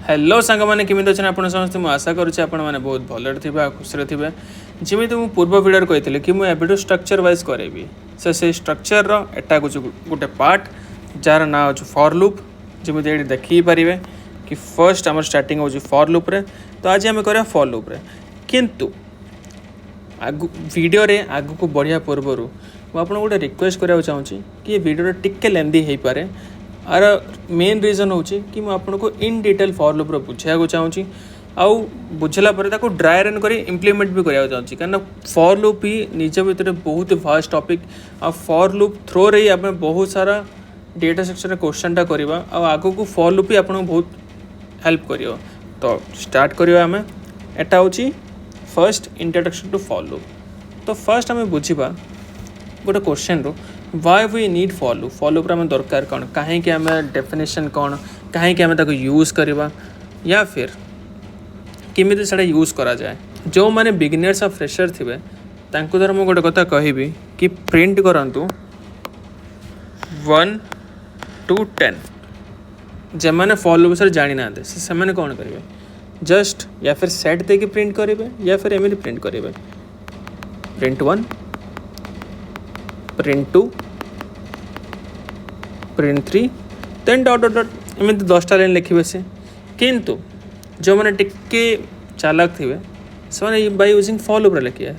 Hello सांग मैंने केमी अच्छे आप समस्त मुझे आशा करुँचे आपने बहुत भलरे थे खुशी थे जमी मुझे पूर्व भिडियो कही कि मुझे स्ट्रक्चर वाइज करेबी से स्ट्रक्चर एटा गोटे पार्ट जार ना हो फॉर लूप जमी ये देखी पारे कि फर्स्ट आम स्टार्टिंग हो फॉर लूप रे। तो आज आम करा फॉर लूप रे किंतु वीडियो रे आग को बढ़िया पूर्व मुझे गोटे रिक्वेस्ट कराया चाहूँगी कि ये वीडियो टिके लेंदी हो पारे। आर मेन रीजन हूँ कि मुझे इन डिटेल फॉर लूप बुझाया चाहूँगी आउ बुझला ड्राई रन कर इम्प्लीमेंट भी कराया चाहूँगी कहीं फॉर लूप ही निज भितर बहुत फास्ट टॉपिक आ फॉर लूप थ्रो रे आम बहुत सारा डेटा सेक्शन क्वेश्चनटा करवा आग को फॉर लूप ही आपको बहुत हेल्प कर। तो स्टार्ट करवा आम एटा हूँ first introduction to for loop. तो फर्स्ट आम बुझा गोटे क्वेश्चन रू why we need for loop आम दरकार कौन कहीं आम डेफिनेशन कौन कहीं आम यूज करवा या फिर किमिति से यूज करा जाए। जो मैंने बिगिनर्स और फ्रेशर थे द्वारा मुझे गोटे कथा कहबी कि प्रिंट करूँ 1 to 10 जमाने फॉर लूप सर जानी ना से मैंने कौन करेंगे जस्ट या फिर सेट दे प्रिंट करेंगे या फिर एमती प्रिंट करेंगे print 1 print 2 print 3 then dot dot dot एमती 10टा लाइन लिखे से किंतु जो मैंने टिके चालाक थे से बाय यूजिंग फॉर लूप लिखे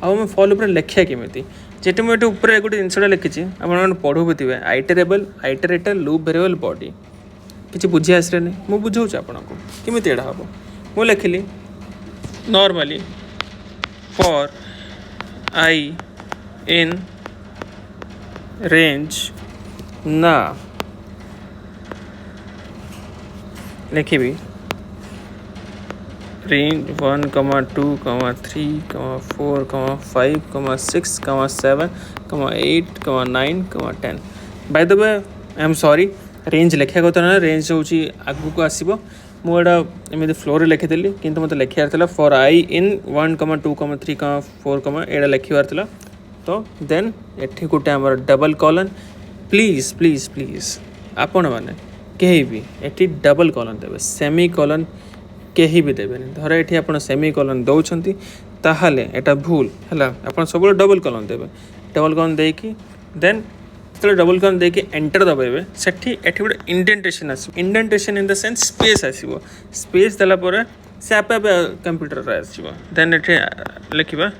आम फॉर लूप लिखा केमी जेटी मुझे ऊपर गोटे जिनसा लिखी आप पढ़ू भी थे iterable iterator loop variable body किसी बुझी आसरे नहीं मुझे बुझाऊँ आपको केमी एडा हम मुझे लिखिली normally for i in range ना लिखी range 1, 2, 3, 4, 5, 6, 7, 8, 9, 10 by the way I am sorry range लिखा कथा ना रेंज हूँ आगू को आसो मुझे एमती फ्लोर लिखिदेली कि मतलब लिखार फॉर आई इन 1, 2, 3, 4 एटा लिखार। तो देन एठी गोटे आम double colon please please please आपण मैंने कहीं भी एठी डबल कॉलन देवे सेमी कॉलन कहीं भी देवे धर ये आप सेमी कॉलन दौरान ताहले एटा भूल है आप सब डबल कॉलन देवे डबल कॉलन देकी देन जो डबल कॉलन देकी एंटर दबाइबे सेठी एठी गोटे इंडेंटेशन आसो indentation in the sense space आसो स्पेस देला परे से आपे आपे कंप्यूटर रे आसो देन एठी लिखिबा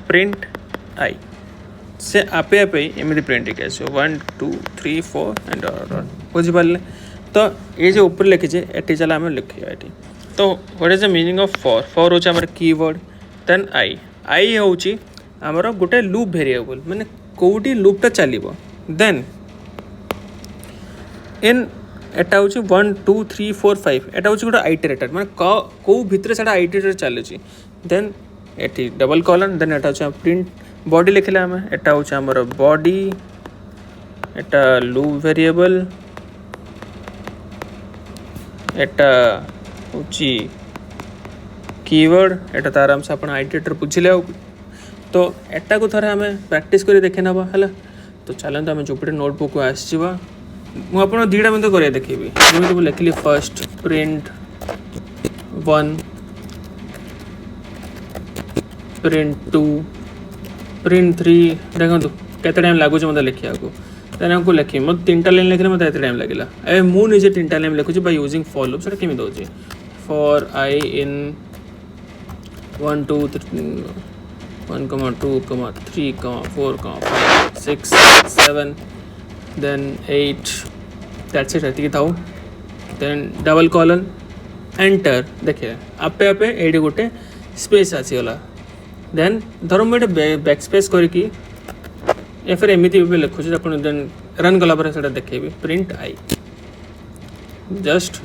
प्रिंट आई से आपे आपे एमती प्रिंट के आसो 1, 2, 3, 4 एंड बुझिपारे। तो ये जो ऊपर लिखी एटी चला आम लिखा ये तो what is the meaning of for for हूँ आम कीवर्ड देन आई हूँ आमर गोटे लूप वेरिएबल माने कौटी लूपटा चलो देन इन एटा हूँ 1, 2, 3, 4, 5 एटा हूँ गोटे आइटरेटर माने कौ भितर से आइटरेटर चलुची देन एटी डबल कॉलन देन एटा हूँ प्रिंट बॉडी लिखले आम एटा हूँ आमर बॉडी एटा लूप वेरिएबल एटा हूँ कीवर्ड एटा तो आराम से आप आइटरेटर बुझिले। तो एटा को थोड़ा आम प्रैक्टिस कर देखे ना है। तो चलते आम जुपिटर नोटबुक को आसवा मुझे दुईटा मतलब कर देखी जमी लिखिली फर्स्ट प्रिंट 1 प्रिंट 2 प्रिंट 3 देखो केते टाइम लगुच मतलब लिखा को देन हमको लिखी मतलब 3टा लाइन लिखे मतलब एत टाइम लगे ए मुझे 3टा लाइन लिखुची बाय यूजिंग फॉर लूप से केमी दौर for i in 1, 2, 3, 1, 2, 3, 4, 5, 6, 7 then 8 that's it एति थाउ देन डबल कॉलन एंटर देखिए आपे आपे एडी गोटे स्पेस आसीगला देन धर मुझे बैक स्पेस करके या फिर एमती भी लिखुची आप देन रन कला से देखेबी प्रिंट आई जस्ट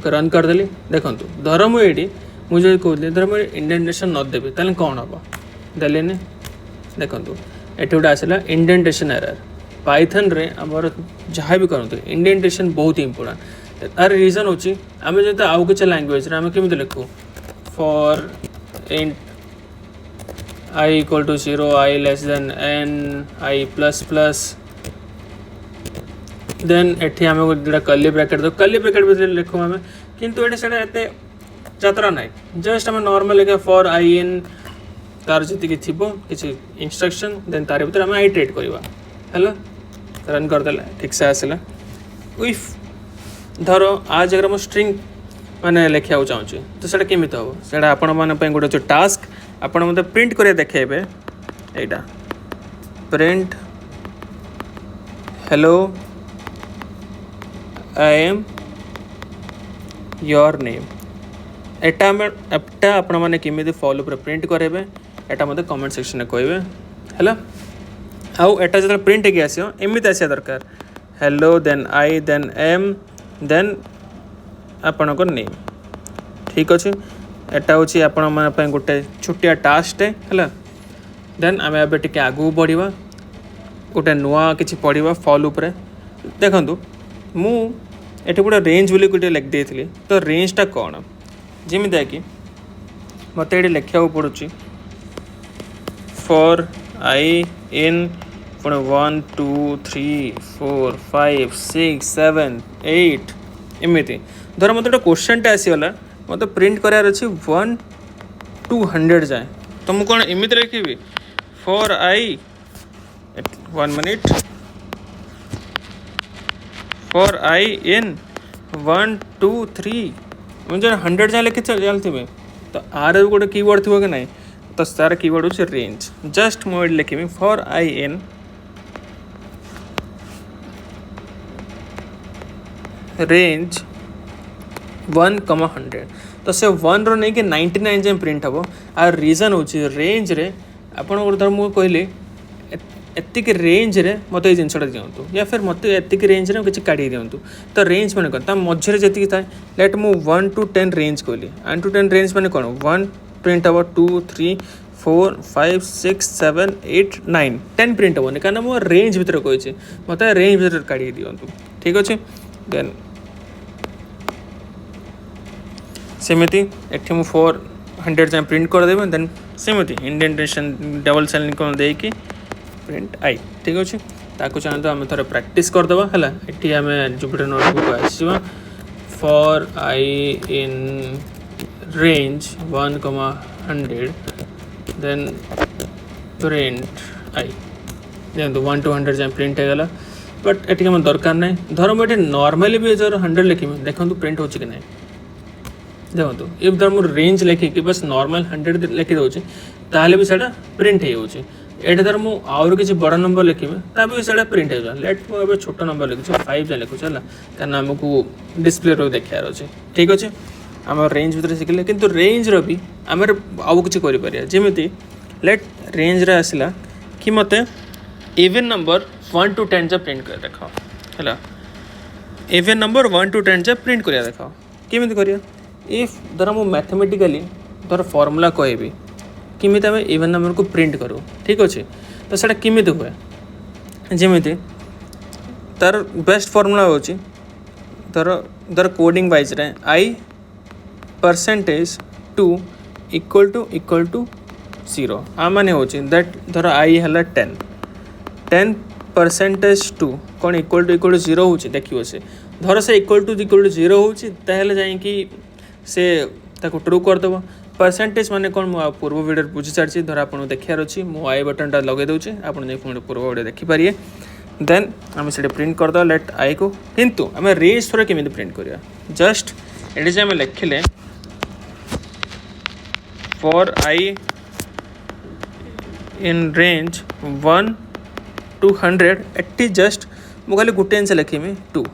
रन करदेली देखो धर मुझे मुझे कहते धर मुझे इंडेंटेशन न देवी तेल कौन हम देने देखो ये गोटे आसला इंडेंटेशन एरर पाइथन रे आमर जहाँ भी करते इंडेंटेशन बहुत इंपोर्टेंट तार रीजन हूँ आम जो आउ कि लैंग्वेज आम केमी लिखू for int I equal to 0 I less than n I plus plus then एठी आम गोटा कर्ली ब्रैकेट दो कर्ली ब्रैकेट भी लिखू आम किंतु ये एते यात्रा ना जस्ट आम नॉर्मल लिखा फॉर आई इन तार जी थी किसी इंस्ट्रक्शन देन तार भर आम आइट्रेट करवा है रन करदे ठीक से आसला इफ धर आज अगर मुझे स्ट्रिंग माने लिखा चाहूँ तो सेटा केमी हम से आपण मैंने गोटे जो टास्क आपण मत प्रिंट कर देखेबे एटा print hello I am your name एटा आपण मैंने केमी फॉलो पर प्रिंट करेंगे एटा मत कमेंट सेक्शन में कहे है आउ एटा जो प्रिंट होगी आस एमती आसा दरकार hello then I then M then आपण को नेम ठीक अच्छे एटा हूँ आपण मैं गोटे छोटिया टास्क है देन आम ए टे आगू बढ़ा गोटे नुआ कि पढ़ा फॉल उपर देखु मुझे गोटे रेंज बोली गोटे लिख देती तो रेंजटा कौन जमी कि मत ये लिखा पड़ू फॉर आई इन पुणे 1 2 3 4 5 6 7 8 एमती धर मत गोटे क्वेश्चन आसीगला मत प्रिंट करार अच्छी 1 to 100 जाए तो मुझे कौन एमती लिखी for I 1 minute for i in 1 2 3 मुझे 100 जाए लिखी चलती तो आर गोटे कीवर्ड थी कि ना तो तार कीवर्ड हूँ रेंज जस्ट मुझे लिखी फॉर आई इन रेंज 1,100 तो से 1 रो नहीं कि 99 जाए प्रिंट हम आर रीजन हूँ रेंज रे आपड़ धर मुझे कहली एतिक रेंज रे मत ये जिनटा दिंतु या फिर मत एतिक रेंज रे किसी काढ़ी दिंतु तो रेंज मैंने कौन मझे जी थाए लेट मु 1 to 10 रेंज कहली 1 to 10 रेंज मैंने कौन 1 प्रिंट हम 2 3 4 5 6 7 8 9 10 प्रिंट हेनी कहीं मो रेंज भितर कही मत रेंज भितर काढ़ी दिंतु ठीक अच्छे देन सेमती एठी मु 400 जाए प्रिंट करदेवी देन सेमती इंडेंटेशन डबल सेलिंग कौन देकी प्रिंट आई ठीक अच्छे ताकू चाहते आम थोड़े प्रैक्टिस करदे है ये आम जुपिटर नोटबुक आसवा for i in range 1,100 then print i देखो 1 to 100 जाए प्रिंट होगा बट ये आम दरकार ना धर मुझे नॉर्मली भी जो 100 लिखी देखो प्रिंट हो कि ना देखो ये धर मुझे रेंज लिखिकी बस नॉर्मल 100 लिखी दूसरी ताहले भी सेटा प्रिंट हो एटा धर मुझे आउर किसी बड़ नंबर लिखी भी से प्रिंट हो लेट मुझे छोट नंबर लिखुचे 5 जाए लिखुचे है कहीं आमको डिस्प्ले रो देखार अच्छे ठीक अच्छे आम रेंज भर शिखिले किंतु रेंज री आम आउ कि जमी लेट रेंज रे आसला कि मत इवन नंबर 1 to 10 जा प्रिंट कर देखाओ है इवन नंबर 1 to 10 जा प्रिंट कर देखाओ केमी कर इफ धर मु मैथमेटिकली धर फॉर्मूला कहबी किमी आम इवन नंबर को प्रिंट करूँ ठीक अच्छे तो सर किमी हुए जमी तार बेस्ट फॉर्मूला हो धर धर कोडिंग वाइज रे आई परसेंटेज 2 इक्वल टू 0 आ माने हो दैट धर आई है 10 परसेंटेज 2 कौन इक्वल टू 0 हो देखिए से धर से इक्वल टू 0 हो जाकि से ट्रू करदेव परसेंटेज माने कौन मुझे पूर्व वीडियो बुझी सारी धर आपको देखार अच्छी मुझे आई बटनटा लगे दूसरी आपड़ी पूर्व वीडियो देखिपारे देन आम से प्रिंट करदे लेट आई को किंतु आम रेंज थोड़ा केमी प्रिंट करवा जस्ट ये आम लिखिले for i in range 1 to 100 एट्टी जस्ट मुझे खाली गोटे जिन लिखी 2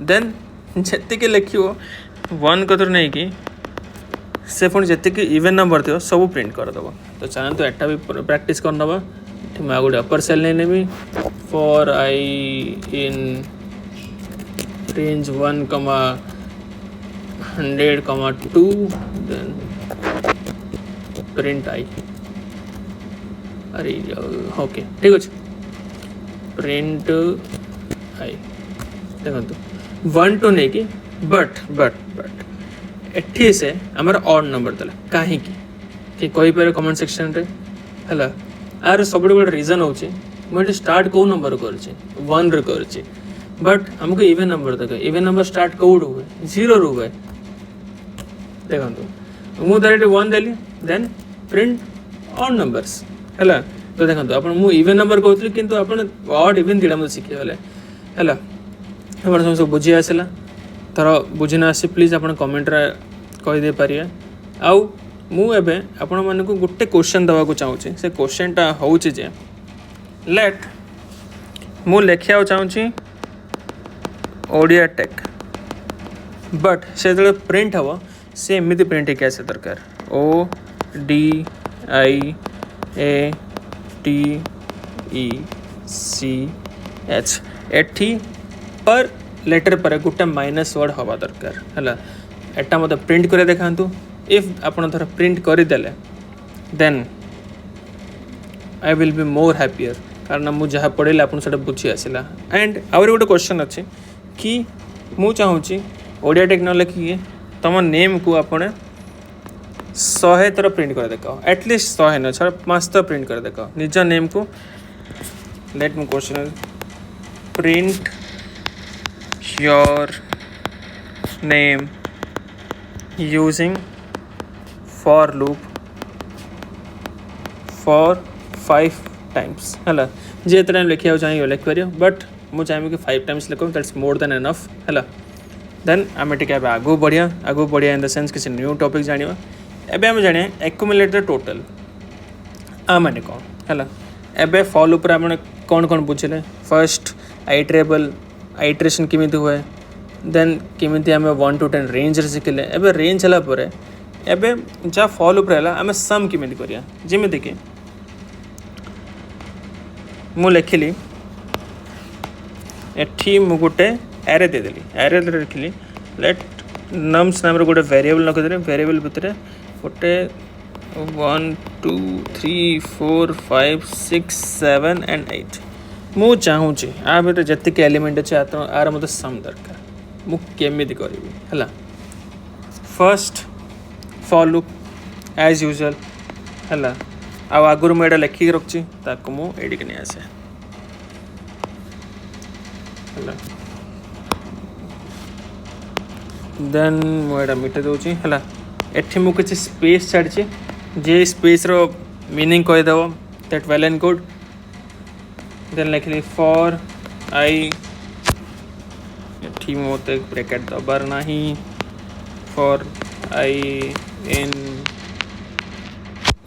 देन जी लिखो 1 कतर नहीं कि से पुणी जी इवेन नंबर थो सब प्रिंट करदेव तो चाहतु एटा भी प्रैक्टिस करना मैं गोटे अपर सेल नहीं नेबी for i in range 1,100,2 then print i अरे ओके ठीक अच्छे प्रिंट आई देखो 1 to नहीं कि बट एठी से आमर ऑड नंबर देला कहीं कि कही पारे कमेंट सेक्शन रे है आर सब गोटे रीजन हो मुझे स्टार्ट कौ नंबर कर 1 रे कर बट हमको इवेन नंबर देखे इवेन नंबर स्टार्ट कौट हुए 0 रू हुए देखो मुझे डायरेक्ट 1 देली देन प्रिंट ऑड नंबर्स है तो देखो आप इवेन नंबर कहते किंतु आप ऑड इवेन दुटा मत शिखीगले है आप सब बुझी आसला तर बुझी ना आसी प्लीज आप कमेंट कहीदे पारे आउ मुझे आपण मानक गोटे क्वेश्चन देवाक चाहूँगी से क्वेश्चनटा हूँ जे लेट मु लिखा चाहूँगी ओडिया टेक बट से जो प्रिंट हम से एमती प्रिंट है आसे दरकार ODIATECH एठी पर लेटर पर गोटे माइनस वर्ड हवा दरकार है एटा मत प्रिंट कर देखा इफ आप थोड़ा प्रिंट करदे then I will be more happier कारण मुझे जहाँ पढ़े आपको बुझी आसला एंड आउरी गोटे क्वेश्चन अच्छे कि मु चाहूँगी ओडिया टेक न लिखिए तुम नेम को आपने 100 थर प्रिंट कर देखाओ एटलिस्ट 100 न छाड़ 5 थर प्रिंट कर देखाओ निज नेम को let me question print your name using for loop for 5 times है जी एत टाइम लिखा चाहिए लिखिपर बट मुझे चाहिए कि 5 टाइम्स लिख दैट्स मोर देन एनफ है देन आम टे आगू बढ़िया इन द सेंस किसी न्यू टॉपिक जाना एबे आम जाने एक्युमुलेट द टोटल आ माने कौन है एबे फॉल उपर आप कौन कौन बुझे फर्स्ट आइट्रेबल आइट्रेशन किमी हुए देन किमी आम 1 to 10 रेंज शिखिले एबे रेंज है एबे जहाँ फॉल उपर आम सम किमी करिया जमीती कि मु लिखिली एठी मु गोटे एरे देदेली एरे लिखिली लेट नम्स नाम गोटे वेरिएबल रखिदेली वेरिएबल भितर गोटे 1 2 3 4 5 6 7 and 8 मु चाहूँगी आ भर जी एलिमेंट अच्छे आर मत सम दरकार मुझे करी है first for loop as usual है आगुरी मुझे लिखिक रखी मुझे नहीं आसे देन मुझे मिटे दूसरी है एठी मु किसी स्पेस छाड़ी जे स्पेस रो मीनिंग कहीदेव that well and good then लिखली फॉर आई एठी मत ब्रैकेट दबार नहीं फॉर आई इन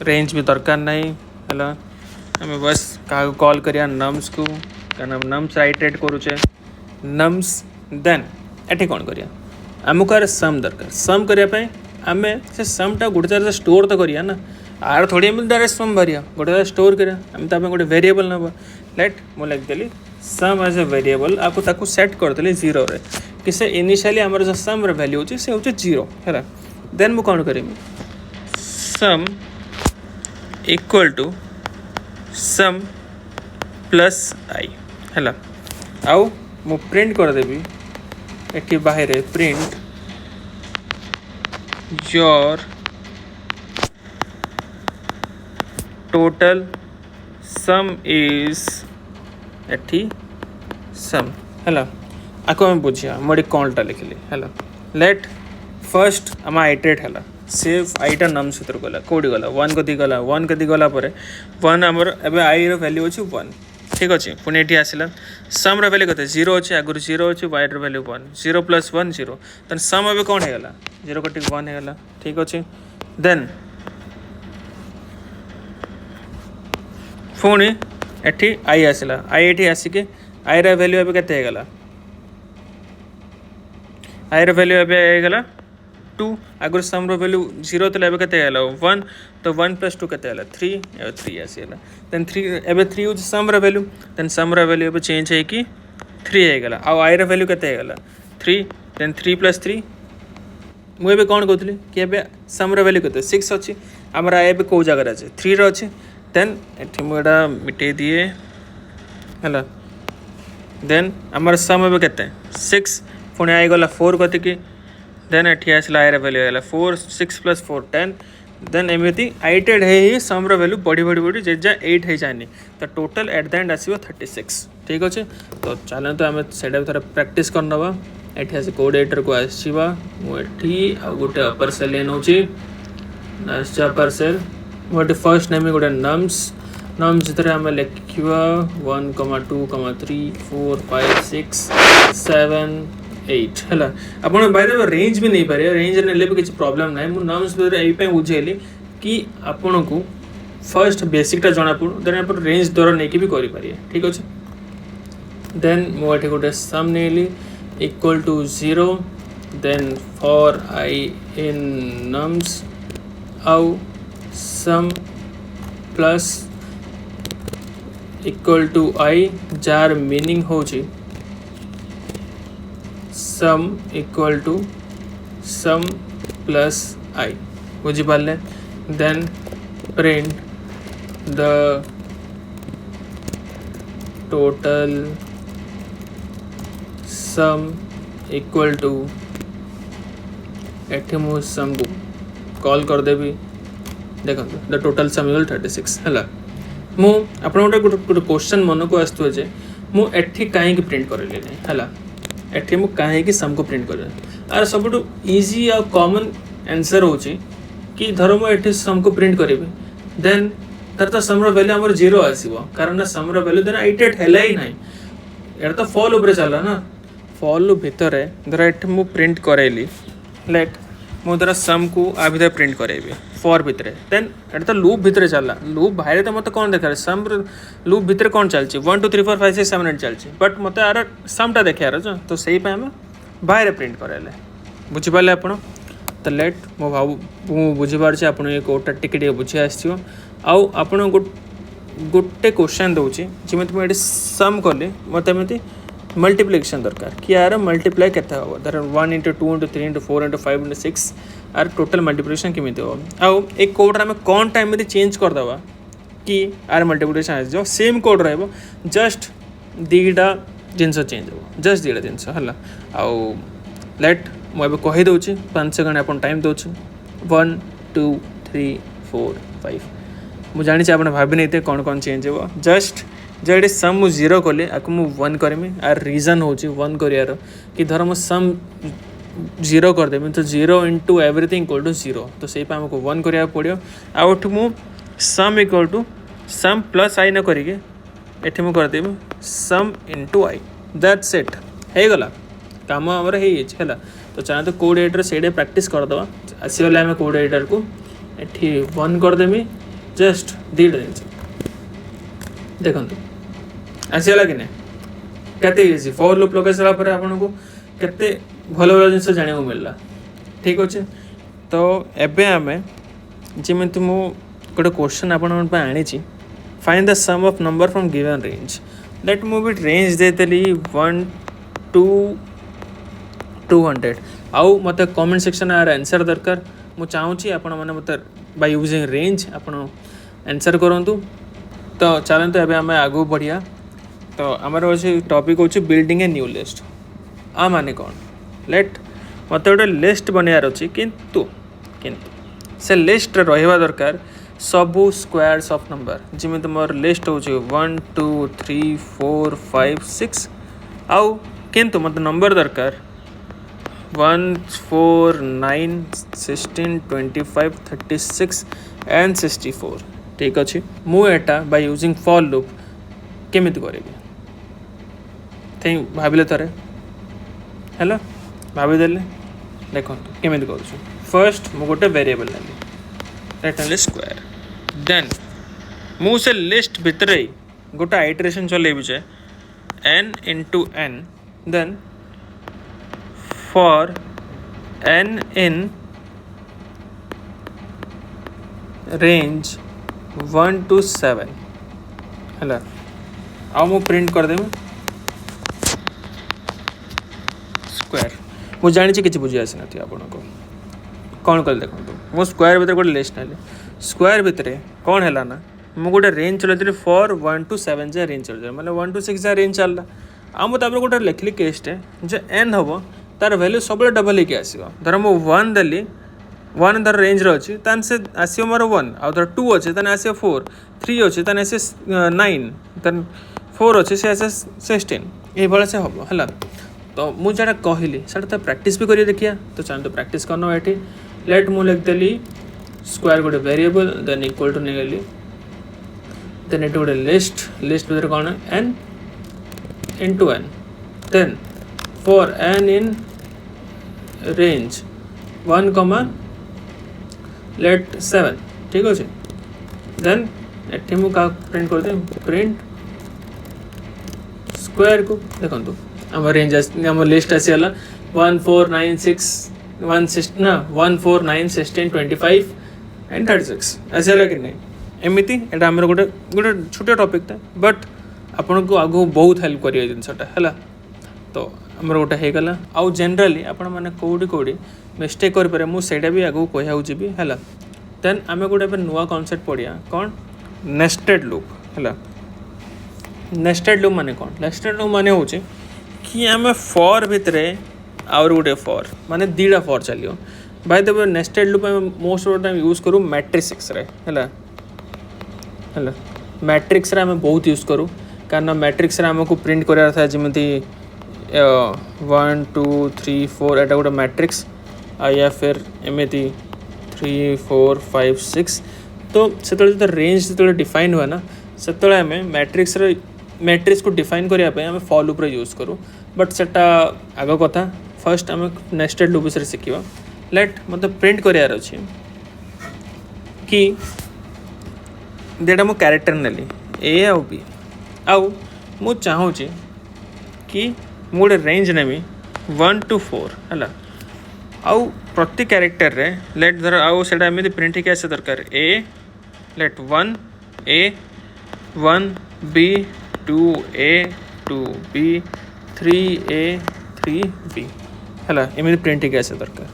रेंज भी दरकार नहीं है आम बस क्या कॉल करिया नम्स को क्या नम्स आइट्रेट करुचे नम्स देन एठी कौन करिया आमको आर सम दरकार सम करने आम से समटा गोटे जगह स्टोर तो करिया ना आर थोड़ी एम डायरेक्ट सम भरिया गोटे जगह स्टोर करिया आम तो गोटे वेरिएबल नब लेट मुझे लिखदेली सम एज ए वेरिएबल आपको ताकू सेट करदेली 0 रे कि से इनिशियली आमर जो सम वैल्यू होची से होची 0 है देन मु कौन करी sum equal to sum plus i है आउ मु प्रिंट करदेवी एटी बाहर print your total sum is एटी सम है आपको आम बुझिया मुझे कौनटा लिखिली है लेट फर्स्ट आम आइट्रेट है सेफ आईटा नम्स भर गला कौटी गला 1 कदी गला 1 कदी गला 1 आमर एवं आई रो अच्छी 1 ठीक अच्छे पुणी ये आसला सम वैल्यू कते 0 अच्छे आगुरी 0 अच्छे वाई वैल्यू 1 0 + 1 0 तेन सम ए कौन होगा 0 कटी 1 होगा ठीक अच्छे देन पुणी एटी आई आसला आई ये आसिक आई वैल्यू ए के आई वैल्यू एगला 2 आगुरी सम वैल्यू 0 तो के 1 तो 1 + 2 के 3 3 आसीगला देन 3 एवं 3 हूँ sum value then sum value ए चेंज है कि 3 होगा आउ आई वैल्यू के 3 देन 3 + 3 मुझे कौन कहती कि ए सम वैल्यू के 6 अच्छी आम आई ए कौ जगार अच्छे 3 अच्छे देन ये मुझे मिटे दिए है देन आमर सम ए के 6 पुणी आई गला 4 कतिकी देन ये आसला आई वैल्यू है 4 6 + 4 10 देन एमती आइटेड है सम वैल्यू बढ़ी बढ़ी बढ़ी जे जा 8 हो जाए तो टोटल एट द एंड आसो 36 ठीक अच्छे तो चलते आम से थोड़ा प्रैक्टिस करनवा एठी आसे कोड एडिटर को आसीबा मु एठी आ गोटे अपर सेल ले नउची नाइस अपर सेल मोटे फर्स्ट नेम गोटे नम्स जितरे हम लिखिबा 1 2 3 4 5 6 7 8 हला आपण बाय द रेंज भी नहीं पारे रेंज नेले भी किछ प्रॉब्लम नाही मु नम्स बेरे एई पे बुझेली कि आपण को फर्स्ट बेसिक टा जाना पड़ो देन आपण रेंज द्वारा नहीं कि भी करि पारिए ठीक अछि देन मु एठी गोटे सम नेली equal to 0 then for i in nums आउ sum plus equal to i जार मीनिंग हो sum equal to sum plus i बुझी पाले then print the total sum equal to एठी मु सम को कॉल कर देबी देखो द टोटल सम इक्वल 36 हला मु आपण गोटे क्वेश्चन मन को आस्तु जे मु एठी काहे की प्रिंट करले नै हला एठी मु काहे की सम को प्रिंट करले आर सबटू इजी आ कॉमन आंसर होची कि धरो मु एठी सम को प्रिंट करबी देन तर तो सम रो वैल्यू हमर 0 आसीबो कारण सम रो वैल्यू देन आइटेट हैला ही नाही एटा तो फॉल ऊपर चला ना फॉल भितर धर एठी मु प्रिंट करेली लेट मु धर सम को आ भितर प्रिंट करेबी फॉर भितर देन एटा तो लूप भितर चला लूप बाहर तो मत कोन देखा सम लूप भितर कोन चलची 1 2 3 4 5 6 7 8 चलची बट मत आर समटा देखार तो सही पे हम बाहर प्रिंट करेले बुझी पाले आपण तो लेट मो भाव मु बुझी पार छी आपण ये कोटा टिके बुझी आछियो आउ आपण गोटे क्वेश्चन दउची जिमेत मु एडी सम करले मते एमती मल्टीप्लिकेशन दरकार कि यार मल्टीप्लाई केते हो धर 1 * 2 * 3 * 4 * 5 * 6 आर टोटल मल्टीप्लिकेशन केमिति हो आउ एक कोड रे कोन टाइम में चेंज कर दवा कि आर मल्टीप्लिकेशन आ जो सेम कोड रहबो जस्ट दीडा जिंस चेंज हो जस्ट दीडा जिंस हला आउ लेट मु अब कहि दउची 5 सेकंड अपन टाइम दउची 1 2 3 4 5 मु जानि छ आपण भाबी नैते कोन कोन चेंज हो जस्ट जेडे सम मु 0 कले आकु मु 1 करमी आर रीजन होची 1 करियार कि धर मु सम 0 कर देमी तो 0 * एवरीथिंग इक्वल टू 0 तो सेही पे हमको 1 करिया पड़ियो आउट मु sum equal to sum plus i न करिके एठी मु कर देमी सम * आई दैट्स इट हे गला काम हमर हे छला तो चाहे तो कोड एडिटर सेडे प्रैक्टिस कर दवा आसीबले हम कोड एडिटर को एठी 1 कर देमी जस्ट दीड दिन देखंतु आसीला कि नहीं केते इजी फॉर लूप लगे सला पर आपन को केते भलो भलो जिंस जाने को मिलला ठीक अछि तो एबे हमें जेमिति मु गोटे क्वेश्चन आपन पे आनी छी find the sum of number from given range let मु भी रेंज देतली 1 to 200 आउ मते कमेंट सेक्शन आर आंसर दरकार मु चाहू छी आपन माने मते बाय यूजिंग रेंज आपन आंसर करंतु तो चलते एबे हमें आगू बढ़िया तो आमर अच्छे टॉपिक होची बिल्डिंग ए न्यू लिस्ट आ माने कौन लेट मत गोटे लिस्ट बनयार अच्छी किंतु किंतु से लिस्ट रहिबा दरकार सबू squares of number Jimit more list होची 1 2 3 4 5 6 आउ किंतु मत नंबर दरकार 1 4 9 16 25 36 एंड 64 ठीक अच्छे मु एटा बाय यूजिंग फॉर लूप केमिति करेबी थिंक भाबिले थरे हेलो भाबी देले देखो केमिति करूछु फर्स्ट मु गोटे वेरिएबल लेली दैट इज स्क्वायर देन मु से लिस्ट भितरे गोटे iteration चलेबी J n into n then for n in range 1 to 7 है आउ मु प्रिंट कर देबी स्क्वायर मु जानी कि बुझी आसी ना आपन को कौन कल देखो मु स्क्वायर भीतर गोटे लिस्ट ना स्क्वायर भितर कौन है ना मु गोटे रेंज चलती 4 1 to 7 जाए रेंज चल मतलब 1 to 6 जाए रेंज चलला आ मुझे गोटे लिखली केसटे जो एन हम तार वैल्यू सब डबल होकर आसो धर मु 1 देली 1 धर रेंज अच्छी तान से आसो मोर 1 आउ धर 2 अच्छे तान आसो 4 3 अच्छे तान आसे 9 तान 4 अच्छे से आसे 16 ये से हम है तो मुझे जहाँ कहली से प्रैक्टिस भी करिए देखिए तो चलते प्रैक्टिस करना ये लेट मु लिखदेली स्क्वायर गोटे वेरिएबल देन इक्वल टू नहीं देन ये गोटे लिस्ट भर कौन n into n then for n in range 1 comma let 7 ठीक अच्छे देन एठी मु का प्रिंट कर दे प्रिंट स्क्वायर को देखो आम रेंज आम लिस्ट आसीगला 1 4 9 6 1 6 ना 1 4 9 16 25 एंड 36 आसीगला कि नहीं एमती एटा आम गोटे गोटे छोटे टॉपिक था बट आपन को आगो बहुत हेल्प करिए जिनसटा है तो आमर गोटे होगला आउ जेनराली आपण मैंने कौटी कौटी मिस्टेक करें मुझे भी आगू कहूँ जी है देन आम गोटे नुआ कॉन्सेप्ट पढ़िया कौन नेस्टेड लूप है नेस्टेड लूप माने कौन नेस्टेड लूप माने होचे कि आम फॉर भितर आउर गोटे फॉर माने दीटा फॉर चलियो by the way nested loop most of the time use करूँ मैट्रिक्स रे है मैट्रिक्स रे आम बहुत यूज करूँ कारण मैट्रिक्स रे आमको प्रिंट करार था जमी 1 2 3 4 एटा गोटे मैट्रिक्स या फिर एमती 3 4 5 6 तो से रेंज जो डिफाइन हुए ना से आम मैट्रिक्स को डिफाइन करने आम फॉर लूप यूज करूँ बट सेटा आग कथा फर्स्ट आम नेस्टेड लूप विषय शिखा लेट मतलब प्रिंट करार अच्छे कि देटा मो कैरेक्टर नेली ए आउ बी आउ मु चाहूँगी कि मु गोटे रेंज नेमी 1 to 4 है आउ प्रति कैरेक्टर रे लेट धर आउ से प्रिंट ही आसे दरकार ए let 1 a 1 b 2 a 2 b 3 a 3 b है एमती प्रिंट ही आसे दरकार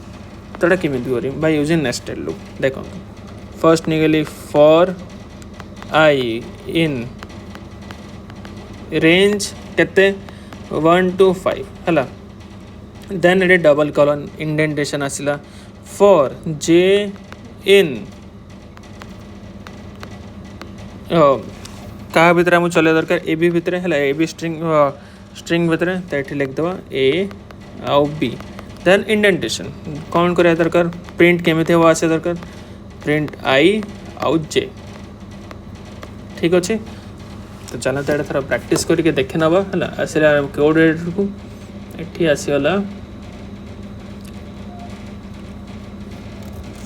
तो केमी करी बाय यूजिंग नेस्टेड लूप देखो फर्स्ट निगली फॉर आई इन रेंज केते 1 to 5 है देन ये डबल कॉलन इंडेंटेशन आसला फॉर जे इन क्या भितर आम चलिया दरकार ए बी भितर है ए बी स्ट्रिंग भितर तो ये लिखिदेवा ए आउ बी देन इंडेंटेशन कौन करा दरकार प्रिंट केमी हम आसे दरकार प्रिंट आई आउ जे ठीक अच्छे तो चलते ये थोड़ा प्रैक्टिस करके देखी नवा है आसला कोड एडिटर को ये आसीगला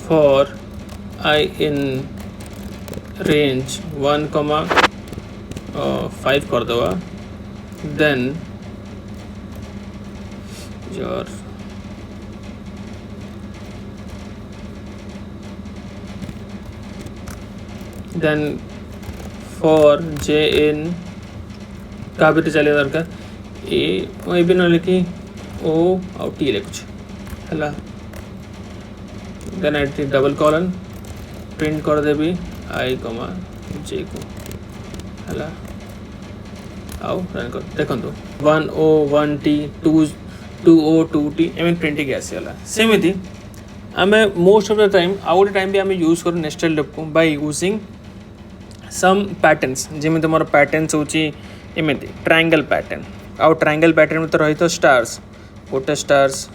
for i in range 1 comma 5 कर दवा then your then for j in का भी चलिए दरकार ए भी न लिखी ओ आउ टी लिखुच है देन एटी डबल कॉलन प्रिंट कर देबी आई कमा जे को है आउ रन कर देखो 1 o 1 t 2 o 2 t M print के आसीगला सेमती आम मोस्ट ऑफ द टाइम आउ गोटे टाइम भी आम यूज करूँ नेस्टेड लूप को बाय यूजिंग सम पैटर्न्स जमी मोर पैटर्न्स होची एमती ट्रायंगल पैटर्न आउ ट्रायंगल पैटर्न में तो रही तो स्टार्स गोटे स्टार्स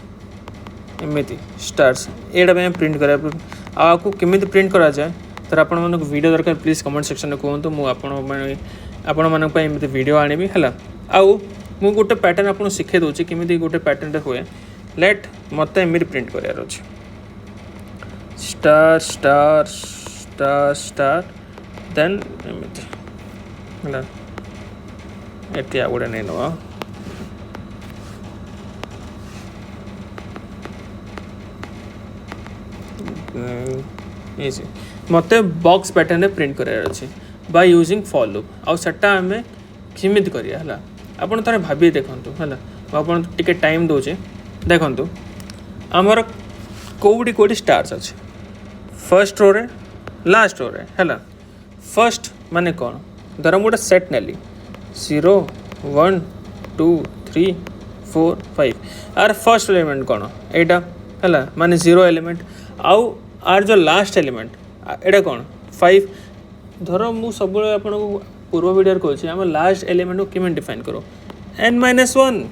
एमती स्टार्स एटा पे प्रिंट करा आपको केमी प्रिंट करा जाए तर आपण मन वीडियो दरकार प्लीज कमेंट सेक्शन में कहतु मुझे एमती वीडियो आनी है आउ मु गोटे पैटर्न आपको शिखे दूसरी केमी गोटे पैटर्न हुए लेट मत एमती प्रिंट करार अच्छे star star star star then एमती है ये आ गोटे नहीं नवा मत बॉक्स पैटर्न प्रिंट करार अच्छे बाय यूजिंग फॉर लूप आउ सेटा आम केमिति करिया है आपन थोड़े भाभी देखूँ है आपन टिके टाइम दौचे देखूँ आमर कौटी कौटी स्टार्स अच्छे फर्स्ट रो रे लास्ट रो रे है फर्स्ट माने कौन धर गोटे सेट नेली 0 1 2 3 4 5 आर फर्स्ट एलिमेंट कौन एटा है माने 0 एलिमेंट आउ आर जो लास्ट एलिमेंट एटा कौन 5 धर मु सब आपको पूर्व वीडियो कहूँ आम लास्ट एलिमेंट को केमें डिफाइन करो n-1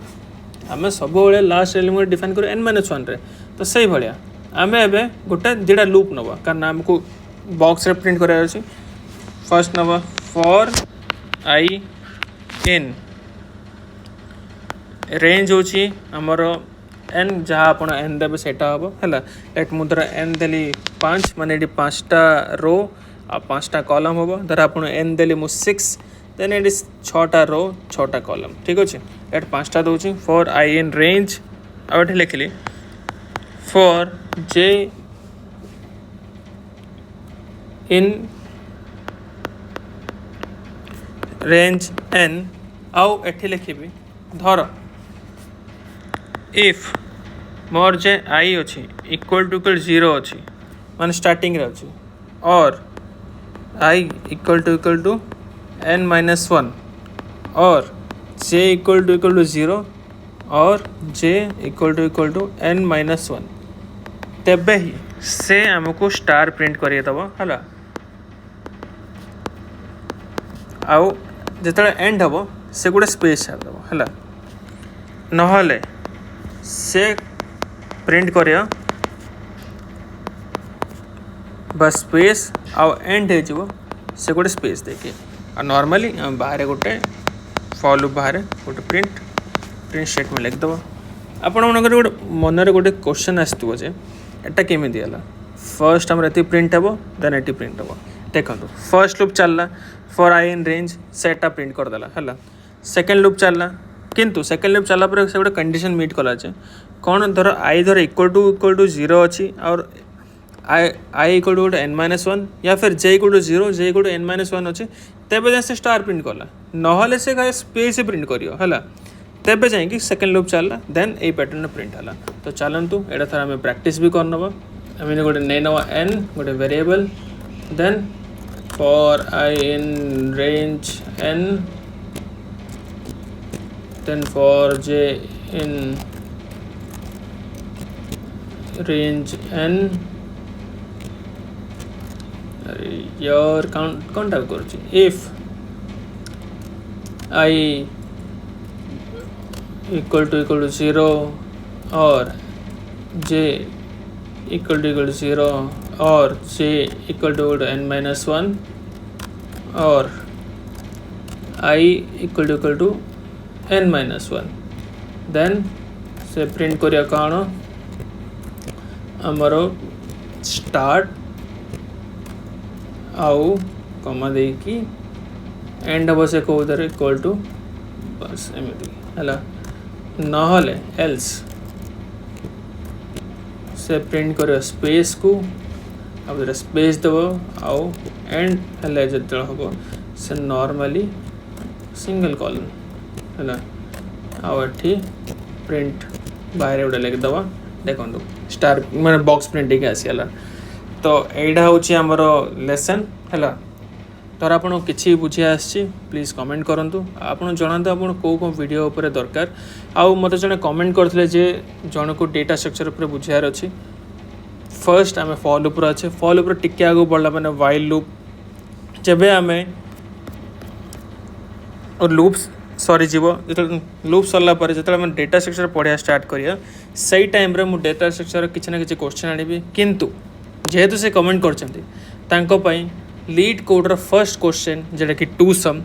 आम सब लास्ट एलिमेंट डिफाइन करूँ n-1 रे तो से भाया आम ए गोटे दुटा लूप नवा कारण आमको बॉक्स रे प्रिंट करार अछि फर्स्ट नवा फॉर आई इन रेंज होची हमर n जहाँ आप n देवे सेटा हम है लेट मुझे n देली 5 माने 5टा रो आ 5टा कॉलम हम धर आप n देली मु 6 देन इट इज 6टा रो 6टा कॉलम ठीक अच्छे लेट 5टा दूसरी फॉर आई इन रेंज आउ ये लिखली for j in range n आउ एठी लिखिबी धर इफ मोर जे आई अच्छी इक्वल टू 0 अच्छी मान स्टार्टिंग रे अच्छी और आई इक्वल टू n-1 और j इक्वल टू 0 और j इक्वल टू n-1 तेबे ही से आमको स्टार प्रिंट करिए दबो हला आउ जिते एंड हम से गोटे स्पेस छाड़देव है नहले से प्रिंट करिया बस स्पेस आउ एंड हो से गोटे स्पेस देखिए और नॉर्मली बाहर गोटे फॉर लूप बाहर गोटे प्रिंट स्टेटमेंट लिखिदेव आपण मनकर गोटे मनरे गोटे क्वेश्चन आसो जे एटा केमी है फर्स्ट आम ये प्रिंट हे देन ये प्रिंट हे देखो फर्स्ट लूप चलला फॉर आई इन रेंज सेटा प्रिंट करदेला है सेकेंड लूप चलला किंतु सेकेंड लूप चलला पर से गोटे कंडीशन मीट कला कौन धर आई धर इक्वल टू 0 अच्छी और आई इक्वल टू n-1 या फिर j equal to 0 j equal to n-1 अच्छे तेबे जाए से स्टार प्रिंट कला नहले से का स्पेस प्रिंट करियो है तेबे जाए सेकेंड लूप चलला देन ए पैटर्न प्रिंट है तो चलतु एटा थर आम प्रैक्टिस भी करनवा आम गोटे नहीं नवा n गोटे variable then for i in range n then for j in range n your count out करूँ if I equal to 0 और j equal to 0 और j equal to n-1 और I equal to n-1 then से print करिया कौन आमर start आउ कमा देकी एंड हम से कौन इक्वल टू बस एमती है नहले एल्स से प्रिंट कर स्पेस को अब स्पेस देव आउ एंड है जो हम से नॉर्मली सिंगल कॉलम है आठी प्रिंट बाहर गोटे लिखिदेव देखो स्टार माने बॉक्स प्रिंटिंग आसीगला तो यहाँ हूँ आमर लेसन है तो आपको किसी बुझी आसी प्लीज कमेंट करूँ आप जनातु आप कौ वीडियो उपर दरकार आउ मत जड़े कमेंट करते जे जन को डेटा स्ट्रक्चर उपर बुझार अच्छी फर्स्ट आम फॉर लूप अच्छे फॉर लूप टिके आगे बढ़ला मैंने व्हाइल लूप जब आम और लूप्स सरी जीव जो लूप सरला जो आम डेटा स्ट्रक्चर पढ़ा स्टार्ट करिया सही टाइम रे मु डेटा स्ट्रक्चर किसी ना किसी क्वेश्चन आनी किंतु जेहेतु से कमेंट कर लीड कोड्र फर्स्ट क्वेश्चन जोटा कि 2 सम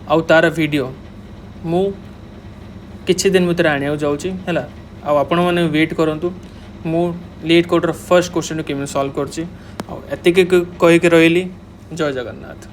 आउ तार वीडियो मु किछि दिन भितर आनिया जाउची हैला आउ आपण माने वेट करंतु मु लीड कोड्र फर्स्ट क्वेश्चन केमि सॉल्व करची आउ एतिके कहि के रहिली जय जगन्नाथ।